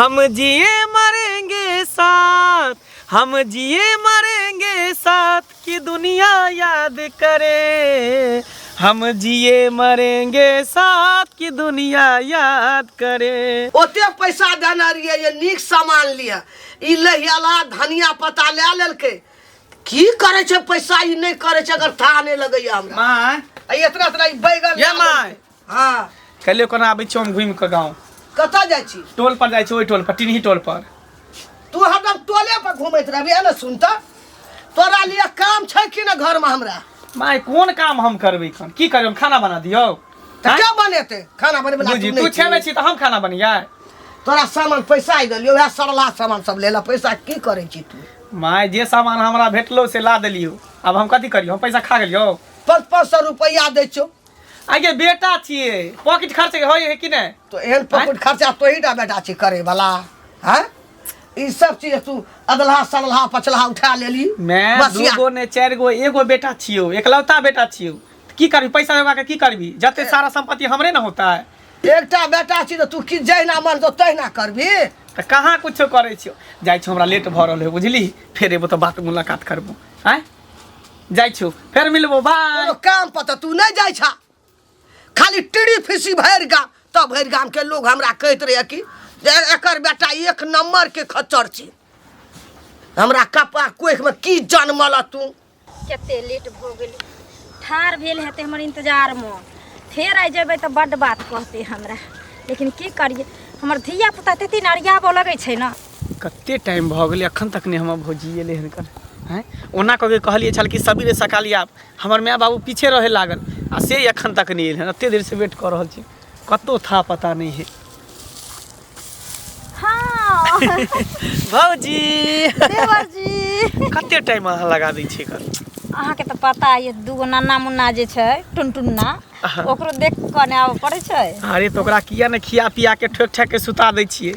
हम जिए मरेंगे साथ, हम जिए मरेंगे साथ की दुनिया याद करे। हम जिए मरेंगे साथ की दुनिया याद करे। ओते पैसा देना रहिए ये नीक सामान लिया ई लहियाला धनिया पत्ता ले लेलके की करे छे पैसा ई नहीं करे छे अगर था नहीं लगैया हमरा मां इतना इतना ई बैगन ये मां हां कल्ले कोना आबै छी हम घुम के गांव कता जाय छी टोल पर जाय छी ओई टोल पर टिनही टोल पर तू हरदम टोले पर घुमैत रहबी ना सुनता तोरा लिए काम छै कि ना घर में हमरा माय कोन काम हम करबै खन की करब खाना बना दियौ त क्या बनेते खाना बने वाला तू छेबे छी त हम खाना बनिया तोरा सामान पैसा ही दलियो वह सरला सामान सब लेला पैसा की करे छी तू माय जे सामान हमरा भेटलो से ला देलियो अब हम कथि करियो हम पैसा खा गेलियो 500 रुपया दे छो आगे बेटा छिए पॉकेट खर्च होय है कि नहीं तो एहन पॉकेट खर्चा तो ही बेटा छी करे वाला हैं ई सब चीज तू अदलहा सदलहा पछलहा उठा लेली मैं दूगो ने चार गो एगो बेटा छियो एकलौता बेटा छियो की करबी पैसा देबा के की करबी जते सारा संपत्ति हमरे न होता है एकटा बेटा छी तो तू की जहिना मन तो तहिना करबी त कहां कुछ करे छियो जाय छी हमरा लेट भ रहल है बुझली फेर एबो तो बात मुलाकात करबो हैं जाय छी फेर मिलबो बाय काम पता तू नहीं जाय छा खाली टिड़ी फिसी भर गा तब भर गाम के लोग हमरा कहत रहे कि एकर बेटा एक नंबर के खच्चर छी हमरा कपा कोख में की जन्मला तू केते लेट भ गेली ठार भेल हेते हमर इंतजार में फेर आ जेबै त बड बात कहते हमरा लेकिन की करिए हमर धिया पुता तेती नरियाबो लगै छै ना कते टाइम भ गेलै अखन तक ने हम भोजिए ले हन कर हैं ओना कहे कहलिए छल कि सबेरे सकाली आप हमर माय बाबू पीछे रहे लागल आ से अखन तक नहीं एल हन एते देर से वेट कर रहल छी कतो था पता नहीं है हां भौजी देवर जी कते टाइम लगा दै छी कर अहाँ के त पता है दूगो नन्ना मुन्ना जे छै टुनटुन्ना ओकरो देख के ने आब पड़े छै अरे तो ओकरा किया ने खिया पिया के ठोक ठाक के सुता दै छिए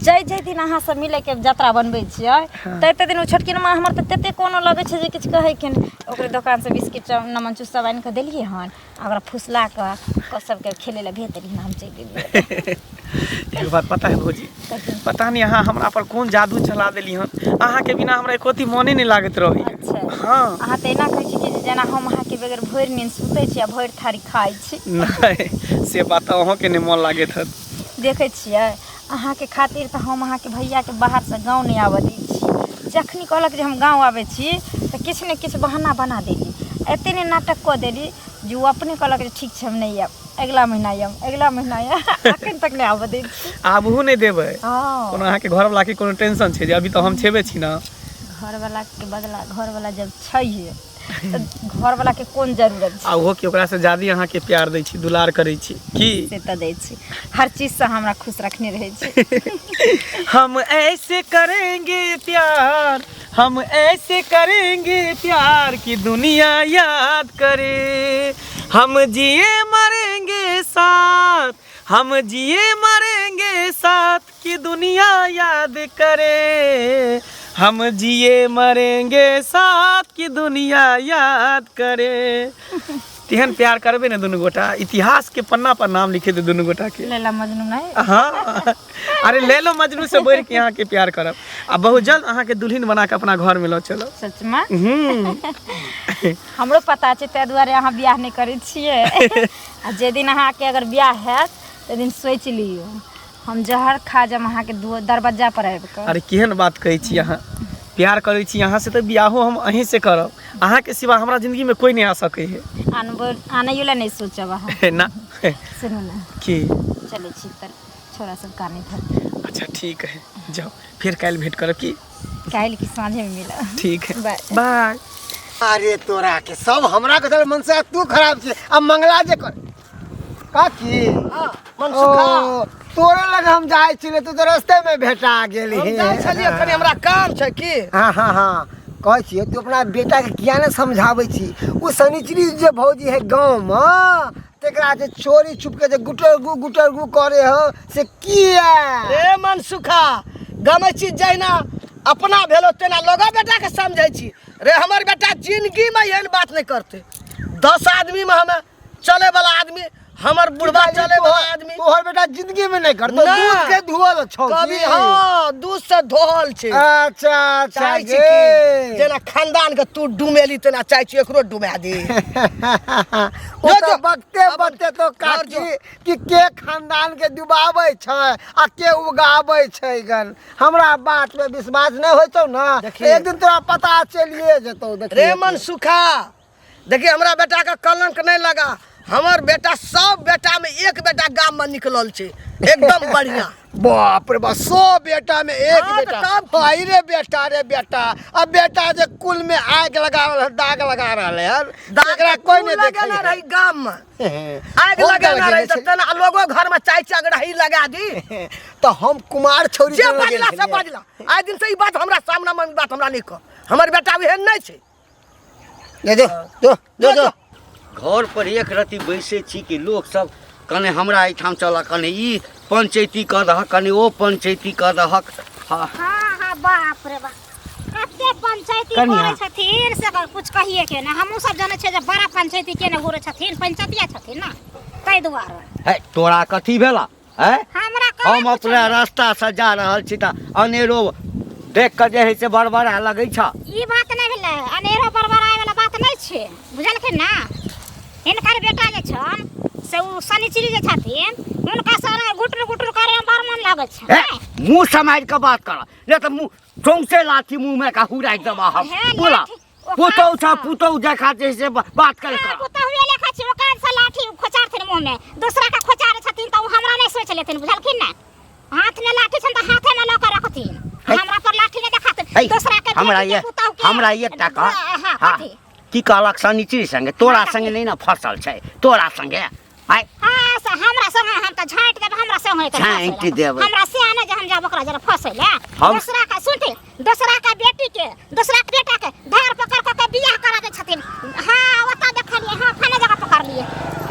जय दिन अहाँ सब मिले के यात्रा बनबै छियै तते दिन छोटकी माँ हमर त तते कोनो लगै छै जे किछ कहै के ओकरे दुकान से बिस्किट नमन चुस्सा आनि के देलिए हन ओकरा फुसला के सब के खेले ले भेज देली हम चल गेलिए एक बात पता है भौजी पता नहीं अहाँ हमरा पर कोन जादू चला देली हन अहाँ के बिना हमरा एकोती मोने नहीं लागत रही अच्छा हां अहाँ त एना कहै छी कि जेना हम अहाँ के बगैर भोर नींद सुतै छी आ भोर थारी खाइ छी नहीं से बात अहाँ के नहीं मन लागत हन देखै छियै अहाँ के खातिर त हम अहाँ के भैया के बाहर से गांव नहीं आवे दै छी जखनी कहलक जे हम गांव आवे छी त किछ ने किछ बहाना बना देली एते ने नाटक क देली जो अपने कहलक जे ठीक छै हम नहीं आब अगला महीना अखन तक नहीं आवे दै छी आबहू नहीं देबै हां कोनो अहाँ के घर वाला के कोनो टेंशन छै जे अभी तो हम छेबे छी ना घर वाला के बदला घर वाला जब छै त घर वाला के कोन जरूरत छै आ ओहो के ओकरा से ज्यादा अहाँ के प्यार दै छी दुलार करै छी की से त दै छी हर चीज से हमरा खुश रखने रहे छी हम ऐसे करेंगे प्यार हम ऐसे करेंगे प्यार की दुनिया याद करे। हम जिए मरेंगे साथ, हम जिए मरेंगे साथ की दुनिया याद करे। हम जिए मरेंगे साथ की दुनिया याद करे। तेहन प्यार करबे ने दुनू गोटा इतिहास के पन्ना पर नाम लिखे दे दुनू गोटा के। लैला मजनू नहीं हाँ अरे लैलो मजनू से बढ़ के यहाँ के प्यार करब आ बहुत जल्द अहाँ के दुल्हन बना के अपना घर में लो चलो। सच में हमरो पता छै ते दुआरे अहाँ बियाह नहीं करे छिए आ जे दिन अहाँ के अगर बियाह हैत ते दिन सोच लियो हम जहर खा जम अहाँ के दरवाजा पर आबि के। अरे केहन बात कहै छी अहाँ प्यार करै छी यहाँ से तो बियाहो हम अहीं से करब अहाँ के सिवा हमरा जिंदगी में कोई नहीं आ सके है। आने वाला नहीं सोचब अहाँ ना सुनो ना की चले छी तर छोरा सब काने धर। अच्छा ठीक है जाओ फिर कल भेंट करब की काल की सांझे में मिला ठीक है बाय बाय। अरे तोरा के सब हमरा के मन से तू खराब छे अब मंगला जे कर का की मन सुखा तोरे लग हम जाय छिले तू तो रास्ते में भेटा गेली हम जाय छलिए कनी हमरा काम छै की। हां हां हां कहै छी तू अपना बेटा के किया ने समझाबै छी ओ शनिचरी जे भौजी है गांव में तेकरा जे चोरी छुप के जे गुटरगु करे हो से किया रे मन सुखा गमे चीज जैना अपना भेलो तेना लोगा बेटा के समझै छी रे हमर बेटा जिंदगी में एहन बात नहीं करते 10 आदमी में हमें चले वाला आदमी हमर बुढ़वा चले वाला आदमी तोहर बेटा जिंदगी में नहीं करतो ना। दूध के धुआल छौ कभी हाँ दूध से धोल छे अच्छा अच्छा चाहे छी गे कि जेना खानदान के तू डुमेली तेना चाहे छी एकरो डुमा दे ओ जो, तो जो। बकते अब- बकते तो और काची जो। कि के खानदान के डुबाबै छै आ के उगाबै छै गन हमरा बात पे विश्वास नहीं होइतो ना देखिए। एक दिन तोरा पता चलिए जेतौ देखिए रेमन सुखा देखिए हमरा बेटा का कलंक नहीं लगा हमर बेटा सब बेटा में एक बेटा गांव में निकलल छे एकदम बढ़िया बाप रे बाप 100 बेटा में एक हाँ, बेटा तो तब- भाई रे बेटा अब बेटा जे कुल में आग लगा रहल दाग लगा रहल है एकरा कोई नहीं देखे ना रही गांव में आग बहुत लगा ना लगेले रही छै। तो तना लोगो घर में चाय चगड़ही लगा दी तो हम कुमार छोरी जे के लगे बजला छलियै। से बजला आज दिन से ई बात हमरा सामने में बात हमरा नहीं कह हमर बेटा एहन नहीं छे दे दो घर पर एक रति बैसे छी कि लोग सब कने हमरा एहिठाम चल कने ई पंचायती कऽ दहक कने ओ पंचायती कऽ दहक हाँ हाँ बाप रे बाप कते पंचायती कनिया। करे छथिन से कुछ कहिए के ना हमहू सब जाने छै जे बड़ा पंचायती के ने घुरे छथिन पंचायतिया छथिन ना तै दुआरे है तोरा कथी भेला है हमरा हम कहे अपने रास्ता से जा रहल छी तऽ अनेरो देख कऽ जे है से बड़बड़ा लगै छ ई बात नहीं भेलै अनेरो बरबराए वाला बात नहीं छै बुझलखिन ना हिनकर बेटा जे छन से उ शनिचरी जे छथिन हुनका सारा गुटर गुटर करे में बड़ मन लागै छै है मुंह समार के बात कर नहीं तो मुंह चौंसे लाठी मुंह में का हुराई देबा हम है लाठी, बोला ओकान पुतौ छ सा। पुतौ देखा जे से बात करे हाँ, कर पुतौ हुए लेखा छै ओकान से लाठी खोचारथिन मुंह में दूसरा का खोचारे छथिन त उ हमरा नहीं सोच लेथिन बुझलखिन ना हाथ में लाठी छन त हाथे में ल के रखथिन है। हमरा पर लाठी नहीं है, देखाथिन दूसरा के हमरा बेटी ये के पुतौ के हमरा ये टका हाँ हाँ कथी? की कहलक शनिचरी संगे तोरा संगे नहीं ना फसल छै तोरा संगे आय हाँ से हमरा संगे हम त झांट देब हमरा संगे त झाँटि देबै। हमरा से आने जे हम जाब ओकरा जरा फसैले हम- दूसरा का सुनते दूसरा का बेटी के दूसरा के बेटा के धार पकड़ के बियाह करा दे छथिन हाँ ओता देखलिए हाँ फने जगह पकड़ लिए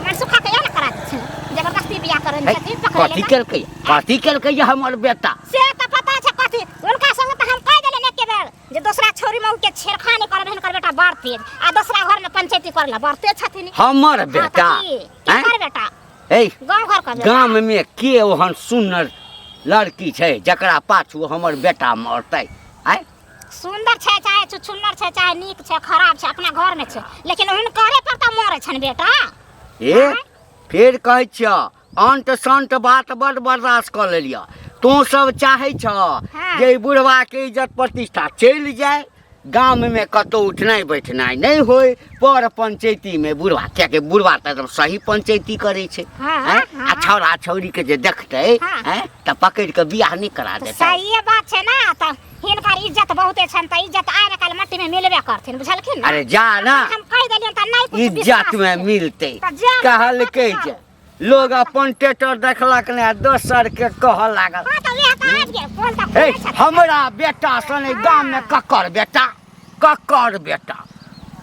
मन सुखा के ना करा दे जबरदस्ती बियाह करे है, छथिन पकड़ कथी ले केलकै हमर बेटा से त पता छै कथी उनका संग त हम कह देले एके बेर जे दूसरा छोरी में के छेड़खानी करब हिनकर बेटा बड़ तेज आ दूसरा घर में पंचायती करला बड़ तेज छथिन हमर बेटा हैं? कर बेटा ए गांव घर का बेटा गाम में के ओहन सुन्दर लड़की छै जकरा पाछू हमर बेटा मरतै आय सुंदर छै चाहे छुछुन्नर छै चाहे नीक छै खराब छै अपना घर में छै लेकिन हुनकरे पर त मरे छन बेटा ए फेर कहै छिय अंट संट बात बड़ बर्दाश्त कऽ लेलिय तू सब चाहै छ हाँ। जे ई बुढ़वा के इज्जत प्रतिष्ठा चलि जाए गाम में कतौ उठनाइ बैठनाइ नहीं होय पर पंचायती में बुढ़वा कियाकि बुढ़वा त एकदम सही पंचायती करे छै हाँ, हैं? हाँ। आ छौड़ा छौरी के जे देखतै हाँ। हैं त पकड़ के बियाह नहीं करा तो देतै सही बात छै ना त हिनकर इज्जत बहुते छन त इज्जत आइ न काल मट्टी में मिलबे करथिन बुझलखिन ना अरे जा ना हम कह देलियन त नहीं कुछ इज्जत विश्वास में छै। मिलते त जा ना, कहलकै हाँ। जे लोग अपन टेटर देखलक ने दोसर के कह लागल हाँ त वेह त आज गे बोल त हे खोले छथिन। हमरा बेटा सने गाम में ककर बेटा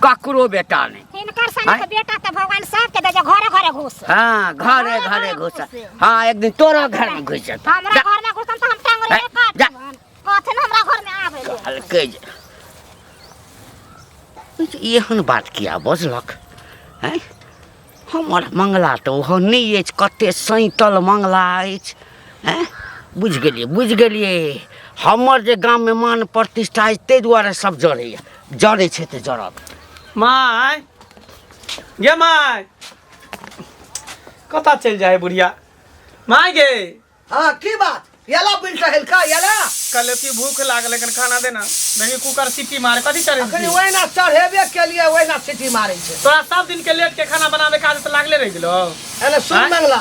ककरो बेटा नहीं हिनकर सन हाँ। के बेटा त भगवान सबके दे जे घरे घरे घुस हाँ घरे घरे घुस हाँ एक दिन तोरा घर में घुस जेतौ हमरा घर में घुसम त हम टांगरे हैं? काट जा। देबन कहथिन हमरा घर में आवे ले कहलकै जे एहन बात किया बजलक हैं हमर मंगला तो ओहो नहीं अछि कते सैतल मंगला अछि हैं बुझि गेलियै हमर जे गाम में मान प्रतिष्ठा अछि ताहि दुआरे सब जड़ै छै तऽ जड़त माय गे माय कतऽ चलि जाइ बुढ़िया माय गे हाँ की बात याला बिल टहल का याला कल की भूख लागल लेकिन खाना देना देखी कुकर सीटी मारे कथी करे अखनी वहीना चढ़ेबे के लिए वहीना सिटी मारे छै तोरा सब दिन के लेट के खाना बनावे के आदत लागले रह गेलो एने सुन हाँ? मंगला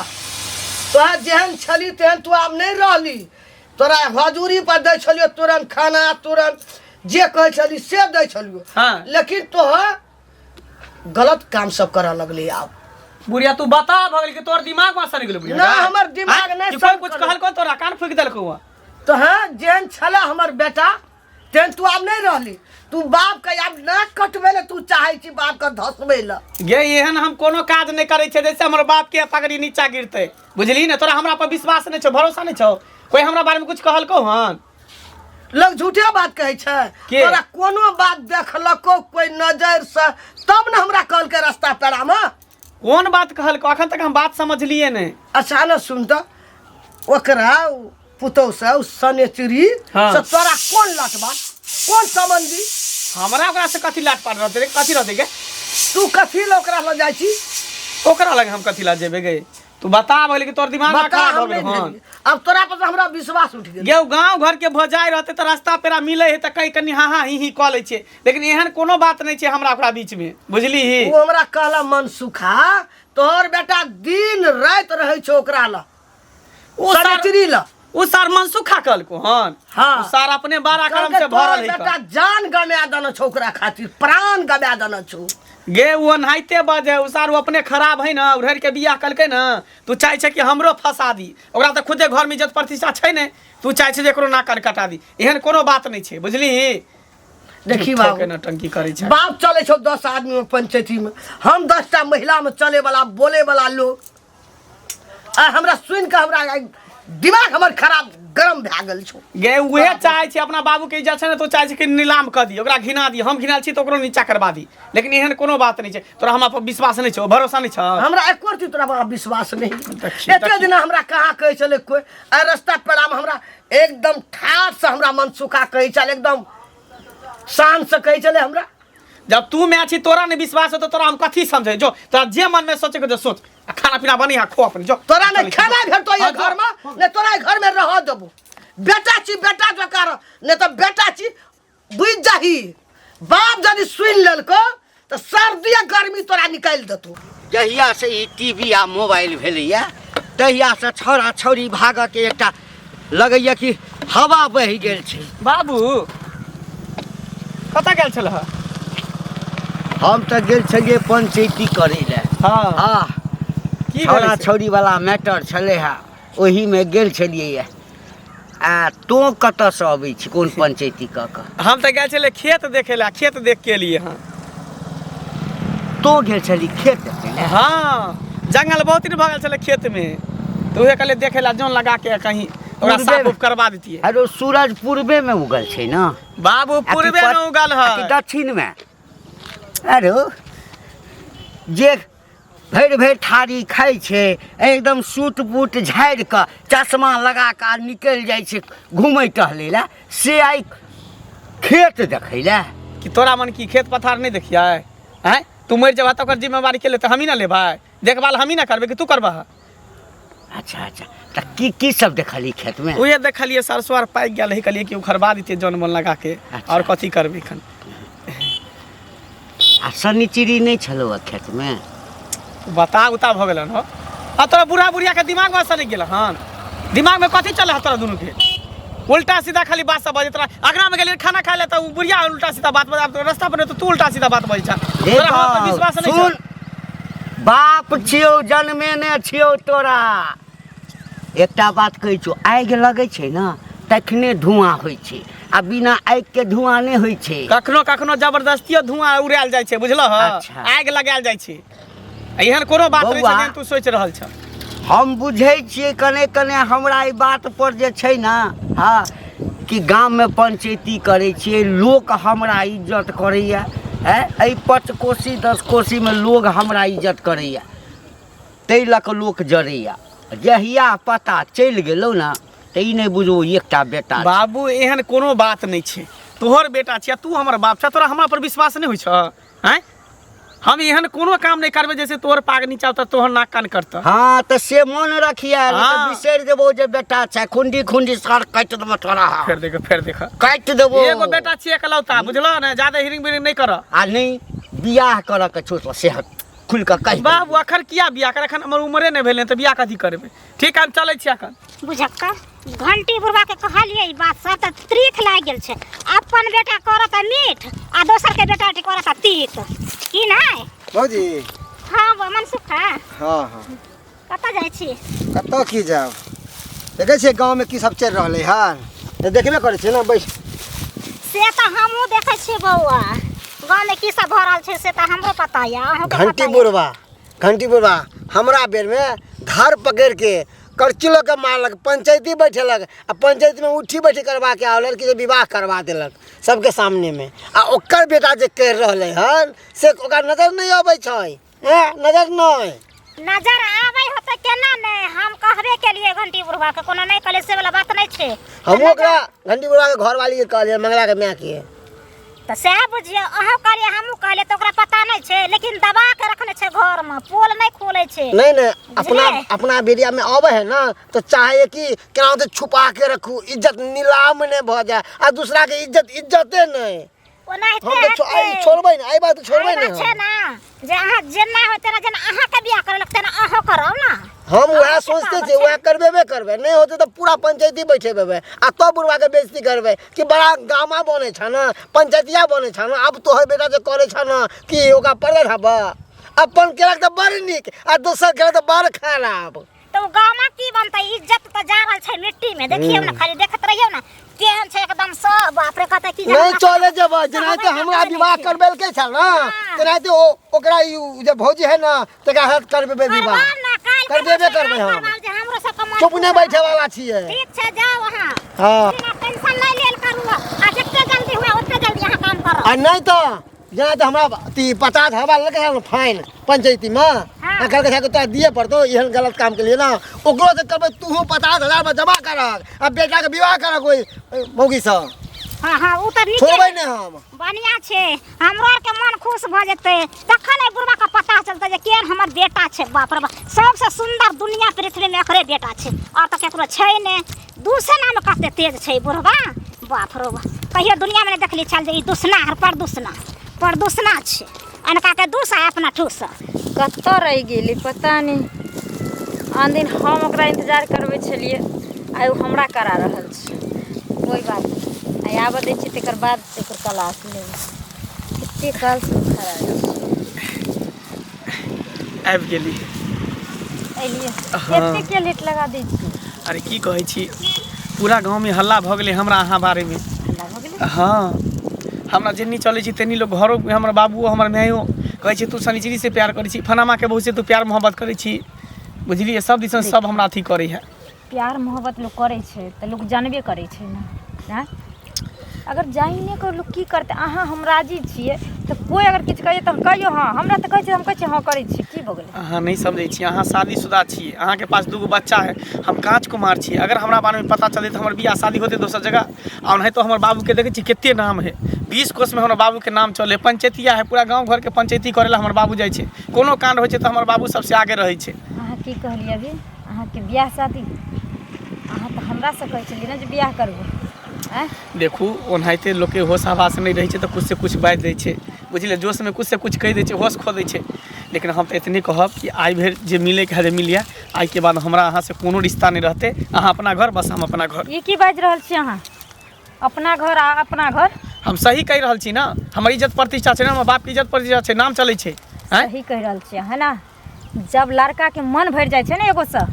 तोरा जेहन छली तेहन तू आब नहीं रहली तोरा हजूरी पर दै छलियो तुरंत खाना तुरंत जे कहै छली से दै छलियो हाँ। लेकिन तोहर गलत काम सब करऽ लगली आब बुढ़िया तू बता भगल कि तोर दिमाग में सड़ गेलो बुढ़िया ना, हमर दिमाग नहीं कोई सड़ कुछ गेलो। कहलको तोरा कान फूक देलको हुआ तो हाँ जेहन छला हमर बेटा तेहन तू आब नहीं रहली तू बाप के आब ना कटबे ले तू चाहे छी बाप के धसबे ले गे एहन हम कोनो काज नहीं करे छे जैसे हमर बाप के पगड़ी नीचा गिरते बुझली ना तोरा हमरा पर विश्वास नहीं छौ भरोसा नहीं छौ कोई हमरा बारे में कुछ कहलको हन लोग झूठे बात कहै छै के? तोरा कोनो बात देखलको कोई नजर से तब न हमरा कहल के रास्ता पेड़ा में कौन बात कहल अखन तक हम बात समझलिए नहीं। अच्छा न सुन तो ओकरा पुतौ से उस सनेचरी हाँ। से तोरा कौन लटबा कौन संबंधी हमरा ओकरा से कथी लाट पाट रहते रे, कथी रहते गे? तू कथी ल ओकरा ल जाइ छी ओकरा लगे हम कथी ला जेबे गे? तू बता भले कि तोर दिमाग में बता खराब हो हम गेल नहीं हन। भेलिए। अब तोरा पर हमरा विश्वास उठ गेल गे गांव घर के भजाई रहते तो रास्ता पेरा मिले है तो कहीं कनी हाँ ही कह ले छे, लेकिन एहन कोनो बात नहीं छे हमरा ओकरा बीच में, बुझली ही? वो हमरा कहला मन सुखा तोहर बेटा दिन रात रहे छो ओकरा ल ओ सार सनेचरी ल उ सार मनसुखा कल को हन। हाँ। उ सार अपने 12 कर्म कहलकै से तोहर भरल है बेटा जान गमा देना छो ओकरा खातिर प्राण गमा देना छो गे वो नहाइते बजे उ सार अपने खराब है ना, उधर के बियाह कलके ना, तू चाहे छे कि हमरो फंसा दी, ओकरा तो खुदे घर में इज्जत प्रतिष्ठा छै ने, तू चाहे छे जे एकरो नाक कटा दी, एहन कोनो बात नहीं छे, बुझली? देखी झूठो बाबू के नौटंकी करे छे। बाप चले छो 10 आदमी में पंचायती में, हम 10टा महिला में चले वाला बोले वाला लोग आ हमरा सुन के हमरा दिमाग हमर खराब गरम भए गेल छो। गे उहे चाहे छे अपना बाबू के इज्जत छे ना, तो चाहे छे कि नीलाम कर दी, ओकरा घिना दी, हम घिनाल छी तो ओकरो नीचा करवा दी, लेकिन एहन कोनो बात नहीं छे। तोरा हमरा पर विश्वास नहीं छे, भरोसा नहीं छे? हमरा एक रती तोरा पर विश्वास नहीं। देखिए, एते दिन हमरा कहाँ कहे चले कोई आ रास्ता पेड़ा में हमरा एकदम ठाठ से हमरा मन सुखा कहे चले, एकदम शान से कहे चले हमरा। जब तू मैं छी तोरा ने विश्वास हो तो तोरा हम कथी समझे? जो तोरा जे मन में सोचे के जो सोच, आ खाना पीना बनी हा खो अपन जो। तोरा ने खाना भेटो ये घर में ने तोरा घर में रह देबो। बेटा छी बेटा जकार ने तो बेटा छी बुझ जाही। बाप यदि सुन लेलको तो सर्दी गर्मी तोरा निकाल देतो। जहिया से ई टीवी आ मोबाइल भेलैया तहिया से छोरा छोरी भागऽ के एकटा लगैया कि हवा बहि गेल छै। बाबू कतऽ गेल छलह? हम तऽ गेल छलियै पंचायती करै लए। हाँ हाँ की छोरा भेलै से? छोरी वाला मैटर छलै है, ओही में गेल छलियै। आ तो कतऽ से अबै छी, कोन पंचायती कऽ कऽ? हम तऽ गेल छलियै खेत देखे ला, खेत देख के लिए। हाँ तो गेल छली खेत देखे लए? हाँ जंगल बहुत दिन भगल छलै खेत में, तो उहे कहले देखे ला जोन लगा के कहीं ओकरा पूर्वे साफ में? उफ करवा देतिए। अरे सूरज पूर्वे में उगल छै ना? बाबू पूर्वे में उगल आ कि है। दक्षिण में? अरे जे भरि भरि थारी खाइ छै, एकदम सूट बूट झाड़ि कऽ चश्मा लगा कऽ निकलि जाइ छै घूमै टहलै लए, से आइ खेत देखै लए? कि तोरा मन की खेत पथार नहीं देखिए? हैं तू मर जेबा तो ओकर जिम्मेवारी के ले तो हम ही ना लेबै, देखभाल हम ही ना करबै कि तू करबह? अच्छा अच्छा, तऽ की सब देखली खेत में? उहे देखलिए सरसों आर पाकि गेल है, कहलिए कि उखड़वा देतिए जौन मन लगा के। अच्छा। और कथी करबै खन? आ सन्नी चिड़ी नहीं छलो खेत में? बता उता भ गेलन हो। आ तोरा बूढ़ा बुढ़िया के दिमाग में असर नहीं गेल हन? दिमाग में कथी चल है तोरा दुनू के? उल्टा सीधा खाली बात सब बजे। तोरा अगना में गेलिए खाना खाए ले तो बुढ़िया उल्टा सीधा बात बजा, तो रास्ता पर तो तू उल्टा सीधा बात बजे छा। तोरा हमरा पर विश्वास नहीं सुन, छौ? बाप छियौ, जन्मेने छियौ तोरा। एकटा बात कहै छौ, आगि लगै छै ना तखने धुआं होइ छै, आ बिना आगि के धुआं नहीं होइ छै। कखनो कखनो जबरदस्तियो धुआं उड़ायल जाइ छै, बुझलह? अच्छा। आग लगायल जाइ छै, एहन कोनो बात नहीं बौआ, छै जेहन तू सोचि रहल छ। हम बुझै छियै कने कने हमरा ई बात पर जे छै ना, हाँ कि गाम में पंचायती करै छियै, लोक हमरा इज्जत करैया। एहि 5 कोसी 10 कोसी में लोग हमरा इज्जत करैया, ताहि लऽ कऽ लोक जरैया। जहिया पता चलि गेलौ ना तऽ ई नहीं बुझो एकटा बेटा छै। बाबू एहन कोनो बात नहीं छै, तोहर बेटा छिया, तू हमर बाप छ, तोरा हमरा पर विश्वास नहीं होइ छ? हैं हम एहन कोनो काम नहीं करबे जैसे तोहर पाग नीचा उतर तोहर नाक कान करता। हाँ तो से मन रखिया, हाँ। बिसरि देबो जे बेटा छै, खुंडी खुंडी सर काटि देबो तोरा। फिर देख काटि देबो। एगो बेटा छिए एकलौता, बुझलो ने? ज्यादा हिरिंग बिरिंग नहीं कर। आ नहीं बियाह करऽ के छो तो से खुल कऽ कहि बाबू अखन किया बियाह कर? अखन हमर उम्रे नहीं भेलै, तो बियाह कथी करबै? ठीक है हम चलै छी अखन। बुझक्का घंटी बुढ़वा के कहलिए ई बात सब त त्रिख लाग गेल छै। अपन बेटा करत मीठ आ दोसर के बेटा करत तीत की नहीं? भौजी हाँ वो मन सुखा हाँ हाँ कतऽ जाइ छी? कतऽ की जाब, देखै छियै गाँव में की सब चलि रहलै हन, तऽ देखबे करै छियै ना। बैस से त हमहू देखै छी बौआ, गाँव में की सब भ रहल छै से त हमरो पता या। अहूँ के घंटी बुढ़वा हमरा बेर में धार पकड़ के करचिलो के मारलक, पंचायती बैठेलक, आ पंचायती में उठी बैठी करवा के आवल कि विवाह करवा देलक सबके सामने में। आ ओकर बेटा जे कहि रहले हन से ओकरा नजर नहीं अबै छै। नजर नहीं नजर आवे होते केना नहीं हम कहबे के लिए घंटी बुढ़वा के कोनो नहीं कहले से वाला बात नहीं छे हम ओकरा घंटी बुढ़वा के घर वाली के कहलिए मंगला के मैं किए तो से बुझियो अहाँ कहलिए हमहू कहले तो ओकरा पता नहीं छे लेकिन दबा के रखने छे घर में पोल नहीं खोले छे नहीं अपना बेरिया में आवे है ना तो चाहे कि केना तो छुपा के रखू इज्जत नीलाम ने भ जाए आ दूसरा के इज्जते नहीं ओ नहीं हम तो छोड़बै ना आई बात तो छोड़बै ना छे ना जे अहाँ जेना होते ना जेना अहाँ के बियाह करे लगते ना अहाँ करो ना हम वह सोचते थे वह करबे नहीं होते तो पूरा पंचायती बैठे बेबे आ तो बुढ़वा के बेइज्जती करबे कि बड़ा गामा बने छ ना पंचायतिया बने छ ना अब तोहर बेटा जे करे छ ना कि ओका पड़े हबा अपन केलक तो बड़ निक आ दोसर केलक तो बड़ खराब तो गामा की बनते इज्जत तो जा रहल छे मिट्टी में देखियो ना खाली देखत रहियो ना केहन छे एकदम सब बाप रे कहते की नहीं चले जब जनाते हमरा विवाह करबेल के छ ना तनाते ओकरा जे भौजी है ना तका हाथ करबे विवाह करबे हम हमरो सब कमा चुप नहीं बैठे वाला छिए ठीक छे जाओ वहां हां टेंशन नहीं लेल करू आ जते जल्दी हुआ ओते जल्दी यहां काम करो आ नहीं तो जना तो हमरा 50,000 लगे है फाइन पंचायती में अगर के तो दिए पड़तो एहन गलत काम के लिए ना ओकरो से करबे तू 50,000 में जमा करक अब बेटा के विवाह करक कोई मौगी से हां हां उतर नीचे छोड़बै नहीं हम बढ़िया छे हमरो के मन खुश भ जेते तखन बुढ़वा का पता चलते जे केन हमर बेटा छे बाप रे सबसे सुंदर दुनिया पृथ्वी में एकरे बेटा छे और त केकरो छै ने दूसरा में कते तेज छे बुढ़वा बाप रे कहियो दुनिया में देखली चल जे ई दुसना हर प्रदूषणा छे अनका के दूसा अपना ठूसा कत्तो रह गेली पता नहीं आन दिन हम ओकरा इंतजार करबै छलिए आइ ओ हमरा करा रहल छै कोई बात नहीं आइ आबऽ दै छी तकर बाद एकर क्लास लेबै कते काल से खड़ा आबि गेली एलिए एते के लेट लगा दै छी अरे की कहै छी पूरा गांव में हल्ला भ गेलै हमरा अहाँ बारे में हल्ला भ गेलै हाँ हमरा जेनी चले छी तेनी लोग घरों में हमर बाबू हमर मायो कहै छी तू सनिचरी से प्यार करै छी फनामा के बहू से तू प्यार मोहब्बत करै छी बुझलिए सब दिसन सब हमरा अथी करे है प्यार मोहब्बत लोग करे छै त लोग जानबे करे छै ना अगर जाइने को लोग की करते अहाँ हम राजी छिए तो कोई अगर किछ कहिए त कहियो हां हमरा त कहै छै हम कहै छी हां करै छी की भ गेलै अहाँ नहीं समझै छी अहाँ शादीशुदा छी अहाँ के पास दूगो बच्चा है हम कांच कुमार छी अगर हमरा बारे में पता चले तो हमर बियाह शादी होते दोसर जगह और नहीं तो हमर बाबू के देखे छी केते नाम है 20 कोस में हमर बाबू के नाम चले पंचायतिया है पूरा गांव घर के पंचायती करेला हमर बाबू जाय छै कोनो कांड होय छै तो हमर बाबू सबसे आगे रहै छै अहाँ की कहलिए अभी अहाँ के बियाह शादी अहाँ तो हमरा से कहै छलिए ना जे बियाह करबो देखू ओनाहिते लोग के होश आवास नहीं रही तो कुछ से कुछ बाज दै छै बुझलिए जोश में कुछ से कुछ कह दै छै होश खो दै छै लेकिन हम तो इतने कहब कि आई भर जे मिले के है मिलिए आई के बाद हमरा अहाँ से कोनो रिश्ता नहीं रहते अहाँ अपना घर बस हम अपना घर ये की बाज रहल छी अहाँ अपना घर आ अपना घर हम सही कह रहल छी ना हमर इज्जत प्रतिष्ठा छै ना हमर बाप के इज्जत प्रतिष्ठा छै नाम चलै छै सही कह रहल छी है ना जब लड़का के मन भर जाय छै ना एगो से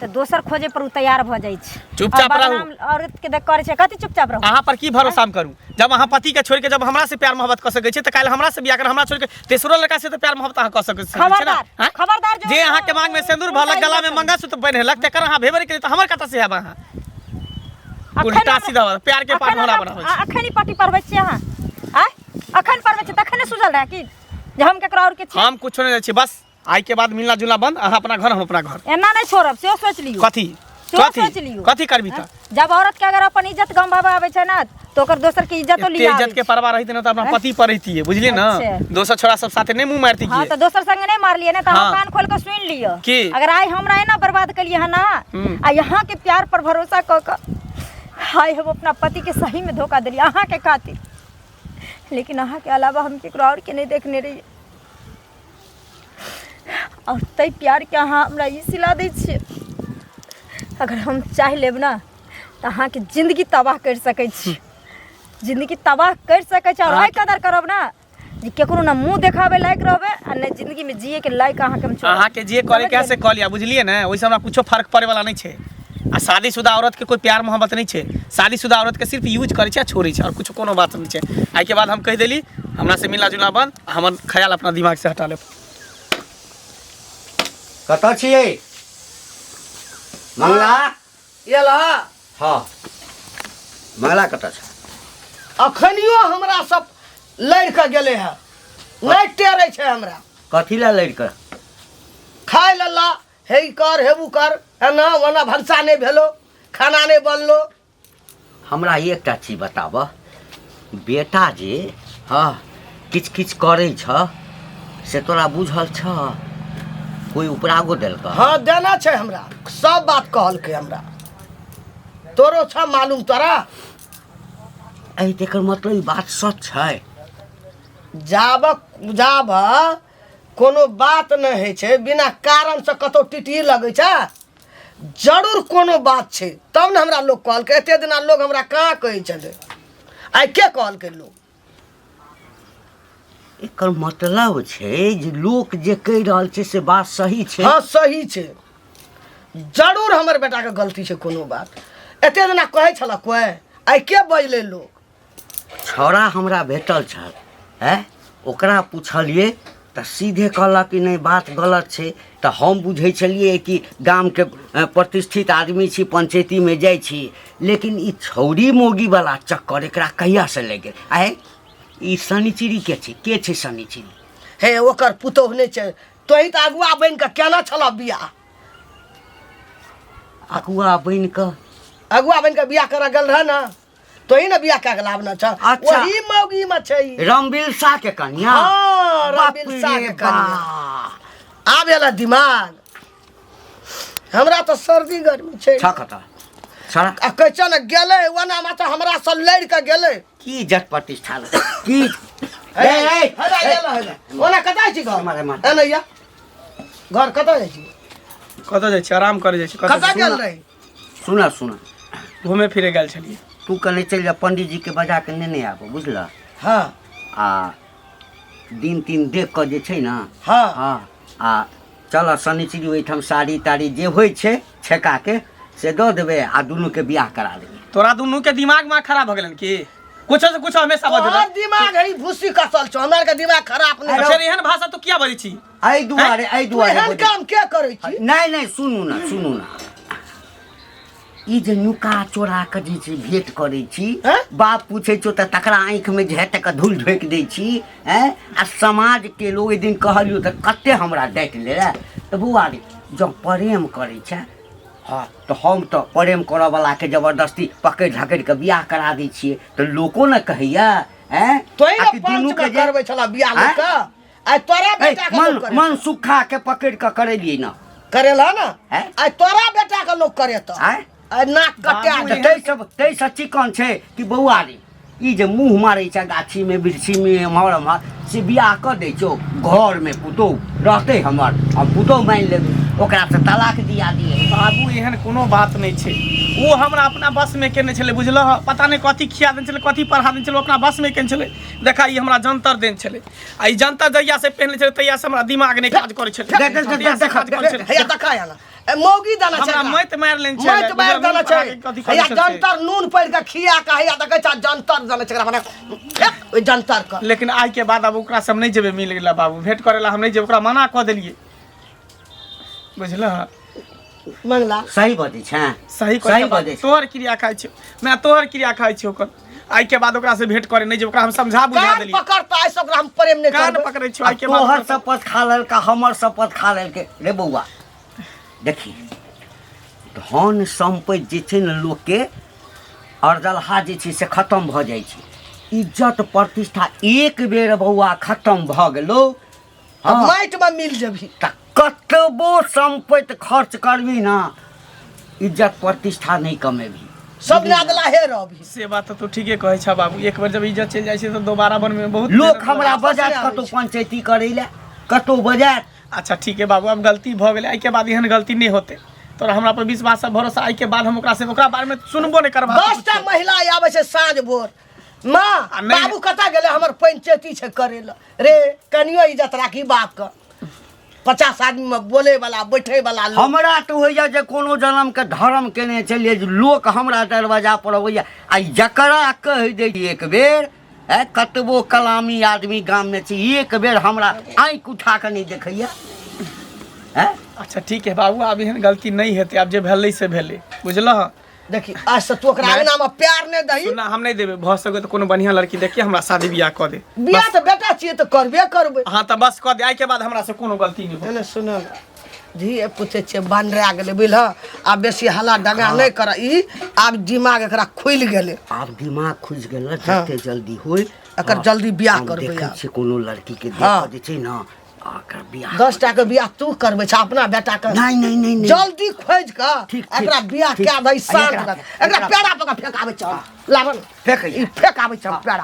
तो दोसर खोजे पर तैयार भ जाय छै चुपचाप रहू औरत के देख करे छै कथि चुपचाप रहू अहाँ पर की भरोसा हम करू जब अहाँ पति के छोड़ के जब हमरा से प्यार मोहब्बत कर सकै छै त काल हमरा से बियाह कर हमरा छोड़ के तेसरो लड़का से तो प्यार मोहब्बत अहाँ कर सकै छी खबरदार जे अहाँ के मांग में सिंदूर भलक गला में मंगलसूत्र पहिरलक तकर अहाँ भेबर के त हमर कत से हैब अहाँ उल्टा सीधा प्यार के पाठ हमरा बनाबै छै अखनी पार्टी पढ़बै छी अहाँ अखन पढ़बै छी तखने सुझल रहा कि जे हम केकरा और के छी हम कुछ नहीं छी बस आई के बाद मिलना जुलना बंद अहाँ अपना घर हम अपना घर एना नहीं छोड़ब से सोच लियो कथी कथी करबी त जब औरत के अगर अपन इज्जत गंवावे आवे छै ना तो ओकर दोसर के इज्जतो लिया इज्जत के परवाह रहित न त अपना पति पर रहितिए बुझलिए ना दोसर छोरा सब साथे नहीं मुंह मारती हां तो दोसर संग नहीं मार लिए ना त हम कान खोल के सुन लियो अगर आई हमरा एना बर्बाद कलिए है ना आ यहां के प्यार पर भरोसा क क हाय हम अपना पति के सही में धोखा दिलिए अहाँ के खातिर लेकिन अहाँ के अलावा हम केकरो और के नहीं देखने रही और तै प्यार के अहाँ हमरा ई सिला दै छियै अगर हम चाह लेब ना तो अहाँ के जिंदगी तबाह कर सकै छी जिंदगी तबाह कर सकै छी और आई कदर करब ना जे केकरो ना मुंह देखावे लायक रहबे आ ने जिंदगी में जिए के लायक अहाँ के हम छोड़ अहाँ के जे करे के से क लिया बुझलिए ना ओइसे हमरा कुछो फर्क पड़े वाला नहीं छै आ शादीशुदा औरत के कोई प्यार मोहब्बत नहीं छै शादीशुदा औरत के सिर्फ यूज करे छै आ छोड़े छै और कुछ कोनो बात नहीं छै आई के बाद हम कह देली हमरा से मिलना जुलना बंद हमर ख्याल अपना दिमाग से हटा ले कत छिए मंगला एला हाँ मंगला कत छ अखनियो हमरा सब लड़ के गेले है नहीं टेरे छै हमरा कथी ला लड़ कर खाए लल्ला हे ई कर हेबू कर एना ओना भनसा नहीं भेलो खाना नहीं बनलो। हमरा एकटा चीज बताब बेटा जे हाँ किछ किछ करे छ से तोरा बुझल छ कोई उपरागो देलक हाँ देना छै हमरा सब बात कहल के हमरा तोरो छ मालूम तोरा। एहि तेकर मतलब ई बात सच छै। जाब कोनो बात नहीं है छै बिना कारण से कतौ टिटी लगे छै जरूर कोनो बात छै तब ने हमरा लोग कहल के। एते दिना लोग हमरा कहाँ कहे चले आइ के कहल के लोग। एकर मतलब छै जे लोक जे कहि रहल छै से बात सही छै। हाँ सही छै जरूर हमर बेटा के गलती छै कोनो बात। एते दिना कहे छला कोई आइ के बजले लोग। छौड़ा हमरा भेटल छल है ओकरा पूछलिए तो सीधे कहलक कि नहीं बात गलत छै। तो हम बुझे छलिए कि गाम के प्रतिष्ठित आदमी छी पंचायती में जाइ छी लेकिन ई छौड़ी मोगी वाला चक्कर एकरा कहिया से लग गेल। आए ई शनिचिरी के छै शनिचिरी हे ओकर पुतोह नहीं छै तोही तो अगुआ बन के केना छला बियाह। अगुआ बन के बियाह कर गल रह ना तोही ना बियाह के लावना छ। अच्छा। वही मौगी में छै रामबिलसा के कन्या। हाँ बाप रामबिलसा रे के कन्या। आबेला दिमाग हमरा तो सर्दी गर्मी छै छकता छड़ा आ कैसे न गेले ओना में तो हमरा से लड़ के गेले की जट प्रतिष्ठा की ओना कतै छी घर मारे मारे। एनैया घर कतै जाइ छी कतऽ जाइ छी आराम करे जाइ छी कतै गेल रही सुना सुना घूमे फिरे गेल छलिए। तू कने चल जा पंडित जी के बजा के नेने आबो बुझला। हाँ आ दिन तीन देख के जे छै ना हाँ हाँ आ चल शनिचरी ओहिठाम साड़ी ताड़ी जे होइ छै छेका के से दऽ देबै आ दुनू के बियाह करा देबै। तोरा दुनू के दिमाग में खराब हो गेलन की कुछ से कुछ हमेशा तोहर बजल। दिमाग है भूसी कसल छौ हमरा के दिमाग खराब नहीं अच्छा एहन भाषा तू किया बजै छी। एहि दुआरे तू एहन काम के करै छी। नहीं नहीं सुनू ना ई जे नुका चोरा के जे छै भेंट करै छी हैं? बाप पूछे छो त तकरा आँखि में झेट के धूल ढोक दै छी हैं आ समाज के लोग एक दिन कहलियो त कते हमरा डांट ले त बउआ रे जब प्रेम करै छै हाँ तो हम तो प्रेम करऽ वाला के जबरदस्ती पकड़ झकड़ के बियाह करा दै छियै तो लोको न कहैया हैं तोही ना आकि दुनू पंच के जे- करबै छला बियाह हैं? लोग का आई तोरा बेटा के लोग करे मन सुखा के पकड़ के करेलिए ना करेला ना हैं? आई तोरा बेटा के लोग करे तो हैं? आई नाक कटिया बाबू, दे तै सब चिकन छै कि बौआ रे ई जे मुँह मारै छै गाछी में बिरछी में एम्हर से बियाह कर दै छौ घर में पुतोह रहतै हमर हम पुतोह मानि लेबै ओकरा से तलाक दिया दिए। बाबू एहन कोनो बात नहीं छै वो हमरा अपना बस में केने छले बुझलह पता नहीं कथी खिया देने छले कथी पढ़ा देने छले अपना बस में केने छले। देखा ई हमरा जंतर देने छले आ ई जंतर जहिया से पहनले छले तहिया से हमरा दिमाग नहीं काज करे छले। तहिया से काज करे छले। हैया देखा ना ए मौगी दाना छै हमरा मत मार लेन छले मत मार दाना छै हैया जंतर नून पड़ के खिया के हैया देखै छ जंतर दाना छै मने ओइ जंतर का। लेकिन आज के बाद अब ओकरा सब नहीं जेबे मिल गेला बाबू भेंट करेला हम नहीं जेब ओकरा मना क देलिए बुझलह। मंगला सही बजै छै सही सही कह बजै छै। तोहर क्रिया खाइ छियो मैं तोहर क्रिया खाइ छियो ओकर आई के बाद ओकरा से भेंट करे नहीं जे ओकरा हम समझा बुझा कान देलिए पकड़ता ऐसे ओकरा हम प्रेम नहीं कान करबै। पकड़े छियो आई के बाद तोहर ओकरा से- शपथ खा लेलका हमर शपथ खा लेलकै रे बौआ देखी धन सम्पत्ति जे छै ने लोक के अर्जलहा जे छै से खत्म भऽ जाइ छै इज्जत प्रतिष्ठा एक बेर बौआ खत्म भऽ गेलो अब हाँ, माइट में मिल जेबही तऽ कतबो सम्पत्ति खर्च करबी ना इज्जत प्रतिष्ठा नहीं कमेबी। सब नादला हे रहबही। से बात तो ठीके कहै छ बाबू एक बार जब इज्जत चल जाइ छै तो दोबारा बनबे में बहुत लोक मेहनत हमरा लगै छै। बजात आबै कतौ छै। पंचायती करै लए कतौ बजात अच्छा ठीक है बाबू अब गलती भ गेलै आई के बाद एहन गलती नहीं होते तोरा हमरा पर विश्वास से भरोसा आई के बाद हम ओकरा से ओकरा बारे में सुनबो नहीं करबा। 10टा महिला आबै छै साँझ भोर माँ आ नहीं- बाबू कतऽ गेलै हमर पंचायती छै करे ला रे कनियो इज्जत राखी बाप के 50 आदमी में बोले वाला बैठे वाला लोग हमरा तो होइया जे कोनो जन्म के धर्म केने चलिए जे लोक हमरा दरवाजा पर अबैया आ जकरा कहि दै एक बेर कतबो कलामी आदमी गाम में छै एक बेर हमरा आँखि उठा के नहीं देखैया अच्छा ठीक है बाबू अब एहन गलती नहीं हेतै अब जे भेलै से भेलै बुझलह देखी आज से तू ओकरा अंगना में प्यार नहीं दही सुना हम नहीं देबे भ सके तो कोनो बढ़िया लड़की देखिए हमरा शादी बियाह क दे बियाह तो बेटा चाहिए तो करबे करबे हाँ तो बस क दे आई के बाद हमरा से कोनो गलती नहीं हो एने सुन धी पूछे छे बंडरा गेले बुझल आब बेसी हल्ला डगा नहीं कर ई आब दिमाग एकरा खुल गेले आब दिमाग खुज गेल ना जते जल्दी होय एकर जल्दी बियाह करबै देखै आब। छी कोनो लड़की के हाँ। देख जे छै ना आकर बियाह 10 टा के बियाह तू करबै छ अपना बेटा के नहीं नहीं नहीं नहीं जल्दी खोज के ठीक, एकरा ठीक, बियाह ठीक। के दई शांत एकरा- कर एकरा पेड़ा पका फेकाबै छ लावन फेकै ई फेकाबै छ पेड़ा